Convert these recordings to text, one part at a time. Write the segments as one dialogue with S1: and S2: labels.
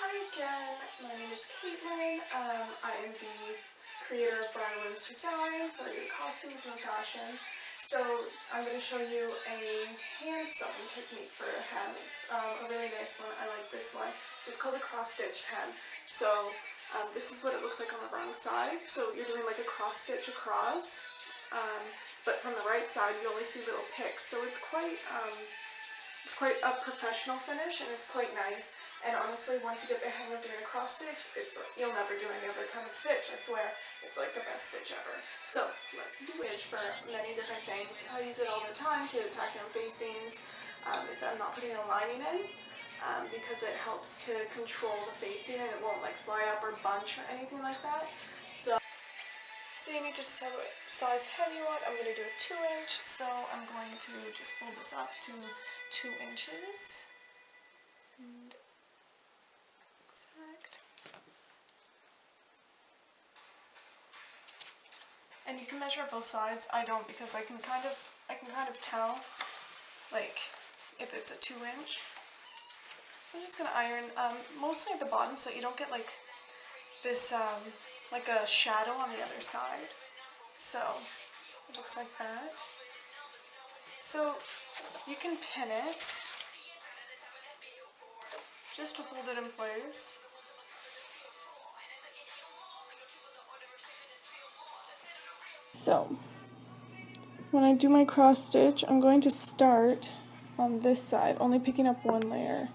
S1: Hi again, my name is Caitlin. I am the creator of Brian Rose Design, so I do costumes and fashion. So I'm going to show you a hand sewing technique for a hem. It's a really nice one. I like this one. So it's called a cross-stitched hem. So this is what it looks like on the wrong side. So you're doing like a cross stitch across, but from the right side you only see little picks. So it's quite a professional finish, and it's quite nice. And honestly, once you get the hang of doing a cross stitch, you'll never do any other kind of stitch. I swear, it's like the best stitch ever. So let's do stitch for many different things. I use it all the time to tack down facings if I'm not putting a lining in, because it helps to control the facing and it won't like fly up or bunch or anything like that. So you need to decide what size hem you want. I'm going to do a 2-inch, so I'm going to just fold this up to 2 inches. And exact. And you can measure both sides. I don't, because I can kind of tell like if it's a 2-inch. So I'm just gonna iron mostly at the bottom so you don't get like this like a shadow on the other side. So it looks like that. So you can pin it just to hold it in place. So when I do my cross stitch, I'm going to start on this side, only picking up one layer.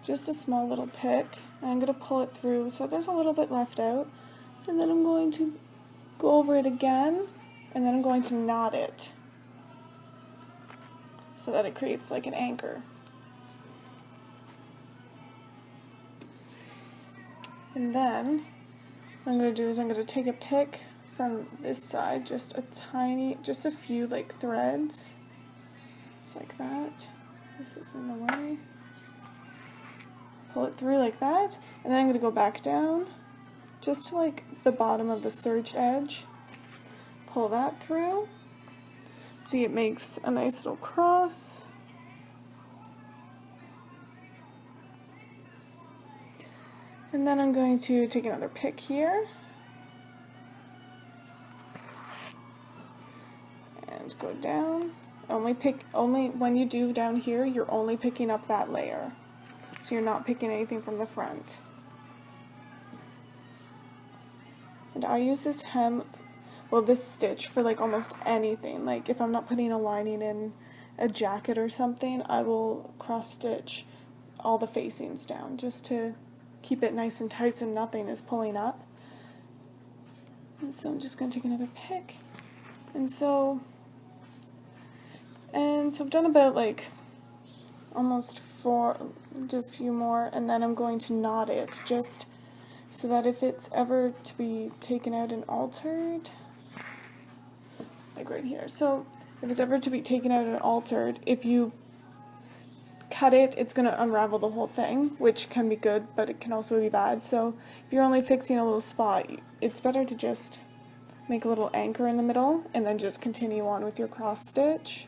S1: Just a small little pick. And I'm going to pull it through so there's a little bit left out. And then I'm going to go over it again, and then I'm going to knot it so that it creates like an anchor. And then what I'm going to do is I'm going to take a pick from this side, just a few like threads, just like that. This is in the way. Pull it through like that, and then I'm going to go back down just to like the bottom of the serged edge. Pull that through. See, it makes a nice little cross. And then I'm going to take another pick here and go down. Only when you do down here, you're only picking up that layer. So you're not picking anything from the front. And I use this hem, this stitch for like almost anything. Like if I'm not putting a lining in a jacket or something, I will cross stitch all the facings down just to keep it nice and tight so nothing is pulling up. And so I'm just going to take another pick. And so I've done about like almost 4, do a few more, and then I'm going to knot it just so that if it's ever to be taken out and altered, like right here. So if it's ever to be taken out and altered, if you cut it, it's going to unravel the whole thing, which can be good, but it can also be bad. So if you're only fixing a little spot, it's better to just make a little anchor in the middle and then just continue on with your cross stitch.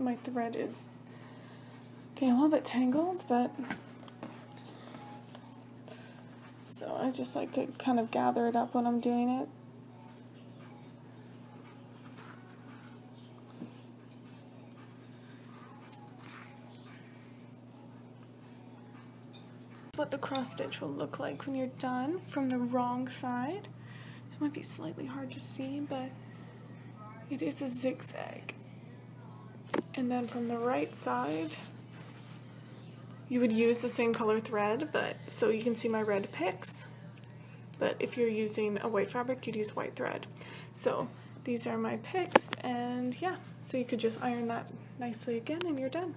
S1: My thread is getting a little bit tangled, but so I just like to kind of gather it up when I'm doing it. What the cross stitch will look like when you're done from the wrong side. So it might be slightly hard to see, but it is a zigzag. And then from the right side, you would use the same color thread, but so you can see my red picks. But if you're using a white fabric, you'd use white thread. So these are my picks, and yeah, so you could just iron that nicely again and you're done.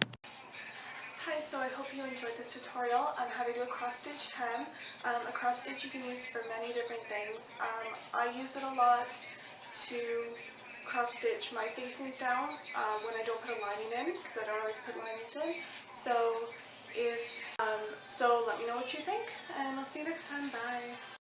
S1: Hi, so I hope you enjoyed this tutorial on how to do a cross-stitched hem. A cross-stitch you can use for many different things. I use it a lot to cross stitch my facings down when I don't put a lining in, because I don't always put linings in. So let me know what you think, and I'll see you next time. Bye.